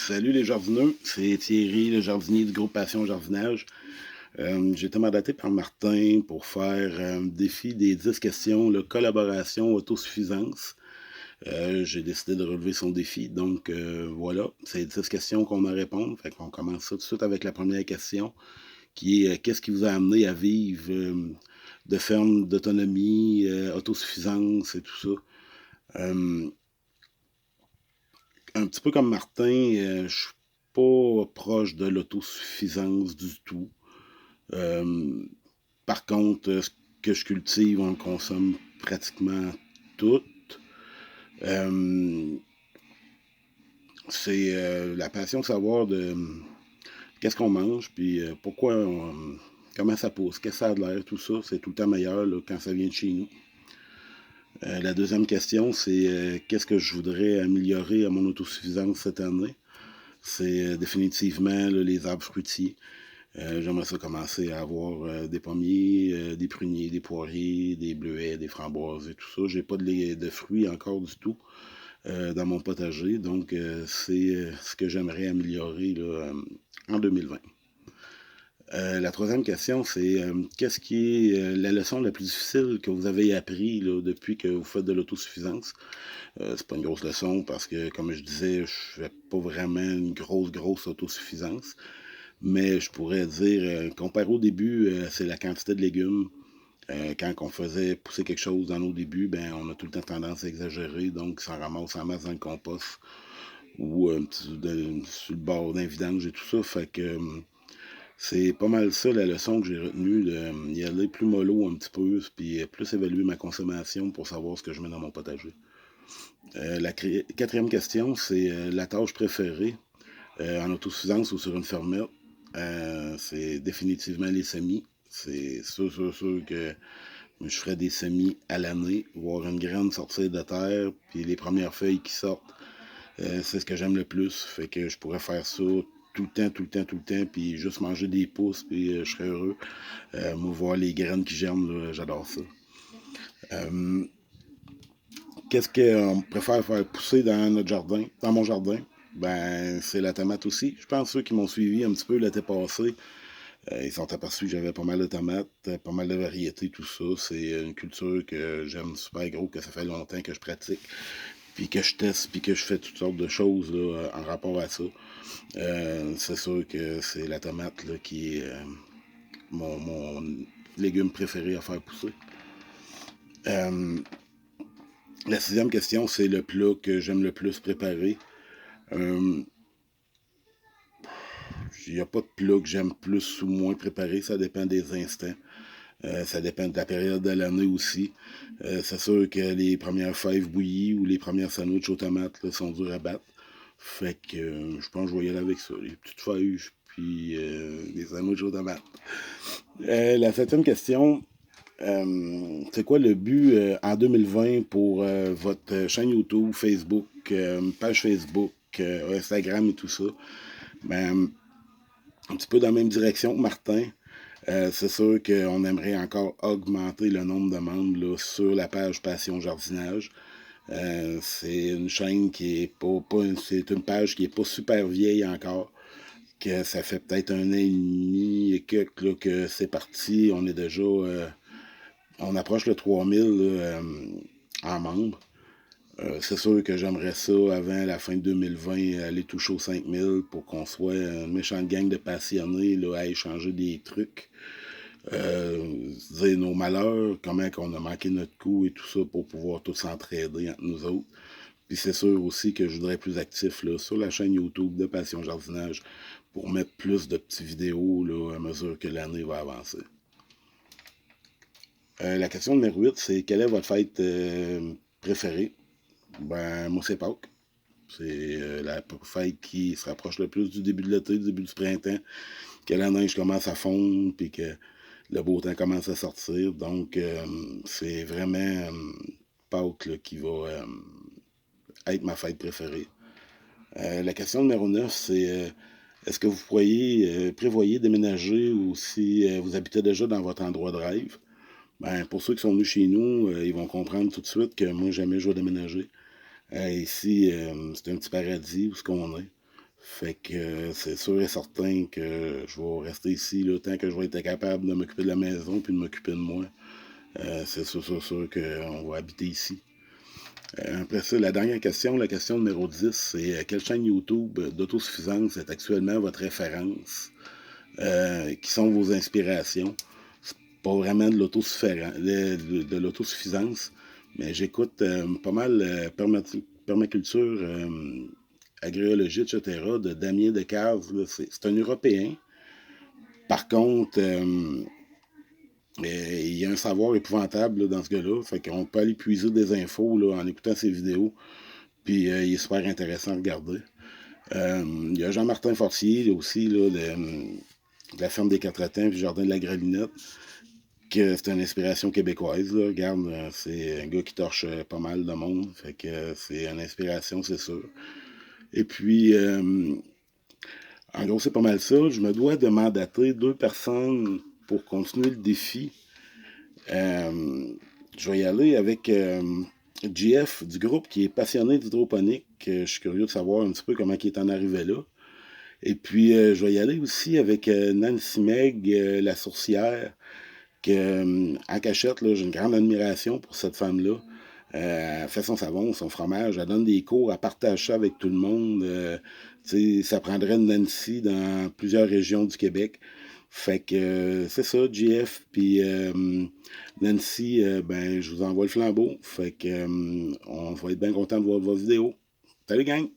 Salut les jardineux, c'est Thierry, le jardinier du groupe Passion Jardinage. J'ai été mandaté par Martin pour faire un défi des 10 questions, là, collaboration, autosuffisance. J'ai décidé de relever son défi, donc voilà, c'est 10 questions qu'on a à répondre. Fait qu'on commence ça tout de suite avec la première question, qui est qu'est-ce qui vous a amené à vivre de ferme d'autonomie, autosuffisance et tout ça. Euh, un petit peu comme Martin, je suis pas proche de l'autosuffisance du tout. Euh, Par contre, ce que je cultive, on le consomme pratiquement tout. Euh, c'est la passion de savoir de qu'est-ce qu'on mange, puis comment ça pousse, qu'est-ce que ça a de l'air, tout ça, c'est tout le temps meilleur là, quand ça vient de chez nous. La deuxième question, c'est qu'est-ce que je voudrais améliorer à mon autosuffisance cette année. C'est définitivement là, les arbres fruitiers. J'aimerais ça commencer à avoir des pommiers, des pruniers, des poiriers, des bleuets, des framboises et tout ça. J'ai pas de fruits encore du tout dans mon potager, donc c'est ce que j'aimerais améliorer là, en 2020. La troisième question, c'est qu'est-ce qui est la leçon la plus difficile que vous avez appris là, depuis que vous faites de l'autosuffisance? C'est pas une grosse leçon parce que, comme je disais, je fais pas vraiment une grosse autosuffisance. Mais je pourrais dire, comparé au début, c'est la quantité de légumes. Quand on faisait pousser quelque chose dans nos débuts, ben on a tout le temps tendance à exagérer, donc ça ramasse en masse dans le compost ou sur le bord d'un vidange et tout ça. Fait que c'est pas mal ça la leçon que j'ai retenue, de y aller plus mollo un petit peu, puis plus évaluer ma consommation pour savoir ce que je mets dans mon potager. Quatrième question, c'est la tâche préférée en autosuffisance ou sur une fermette. C'est définitivement les semis. C'est sûr que je ferais des semis à l'année, voir une graine sortir de terre, puis les premières feuilles qui sortent, c'est ce que j'aime le plus. Fait que je pourrais faire ça tout le temps, puis juste manger des pousses, puis je serais heureux. Moi, voir les graines qui germent, là, j'adore ça. Euh, Qu'est-ce qu'on préfère faire pousser dans notre jardin, dans mon jardin? Ben, c'est la tomate aussi. Je pense que ceux qui m'ont suivi un petit peu l'été passé, ils sont aperçus que j'avais pas mal de tomates, pas mal de variétés, tout ça. C'est une culture que j'aime super gros, que ça fait longtemps que je pratique, puis que je teste, puis que je fais toutes sortes de choses là, en rapport à ça. C'est sûr que c'est la tomate là, qui est mon légume préféré à faire pousser. Euh, la sixième question, c'est le plat que j'aime le plus préparer. Euh, Il n'y a pas de plat que j'aime plus ou moins préparer, ça dépend des instants. Ça dépend de la période de l'année aussi. C'est sûr que les premières fèves bouillies ou les premières sandwichs aux tomates là, sont dures à battre. Fait que je pense que je vais y aller avec ça. Les petites feuilles, puis les sandwichs aux tomates. La septième question, c'est quoi le but en 2020 pour votre chaîne YouTube, Facebook, page Facebook, Instagram et tout ça? Ben, un petit peu dans la même direction que Martin. C'est sûr qu'on aimerait encore augmenter le nombre de membres là, sur la page Passion Jardinage. C'est une chaîne qui est c'est une page qui est pas super vieille encore. Que ça fait peut-être un an et demi et que c'est parti. On est déjà on approche le 3000 là, en membres. C'est sûr que j'aimerais ça, avant la fin de 2020, aller toucher aux 5000 pour qu'on soit une méchante gang de passionnés là, à échanger des trucs, dire nos malheurs, comment qu'on a manqué notre coup et tout ça pour pouvoir tous s'entraider entre nous autres. Puis c'est sûr aussi que je voudrais être plus actif là, sur la chaîne YouTube de Passion Jardinage pour mettre plus de petites vidéos là, à mesure que l'année va avancer. La question numéro 8, c'est quelle est votre fête préférée? Ben, moi, c'est Pâques. C'est la fête qui se rapproche le plus du début de l'été, du début du printemps, que la neige commence à fondre, puis que le beau temps commence à sortir. Donc, c'est vraiment Pâques là, qui va être ma fête préférée. La question numéro 9, c'est est-ce que vous prévoyez déménager ou si vous habitez déjà dans votre endroit de rêve? Ben, pour ceux qui sont venus chez nous, ils vont comprendre tout de suite que moi, jamais je vais déménager. Ici, c'est un petit paradis où ce qu'on est. Fait que c'est sûr et certain que je vais rester ici là, tant que je vais être capable de m'occuper de la maison puis de m'occuper de moi. C'est sûr qu'on va habiter ici. Après ça, la dernière question, la question numéro 10, c'est quelle chaîne YouTube d'autosuffisance est actuellement votre référence? Qui sont vos inspirations? C'est pas vraiment de de l'autosuffisance, mais j'écoute pas mal permaculture, agréologie, etc., de Damien Decazes. C'est un Européen. Par contre, il y a un savoir épouvantable là, dans ce gars-là. Fait qu'on peut aller puiser des infos là, en écoutant ses vidéos. Puis il est super intéressant à regarder. Il y a Jean-Martin Forcier aussi, là, de la ferme des Quatre-Temps, puis Jardin de la Gralinette, que c'est une inspiration québécoise. Là. Regarde, c'est un gars qui torche pas mal de monde. Fait que c'est une inspiration, c'est sûr. Et puis, en gros, c'est pas mal ça. Je me dois de mandater 2 personnes pour continuer le défi. Je vais y aller avec GF du groupe qui est passionné d'hydroponique. Je suis curieux de savoir un petit peu comment il est en arrivé là. Et puis, je vais y aller aussi avec Nancy Meg, la sourcière, que, en cachette, là, j'ai une grande admiration pour cette femme-là. Elle fait son savon, son fromage, elle donne des cours, elle partage ça avec tout le monde. Ça prendrait une Nancy dans plusieurs régions du Québec. Fait que c'est ça, GF, puis Nancy, ben, je vous envoie le flambeau. Fait que on va être bien content de voir vos vidéos. Salut gang!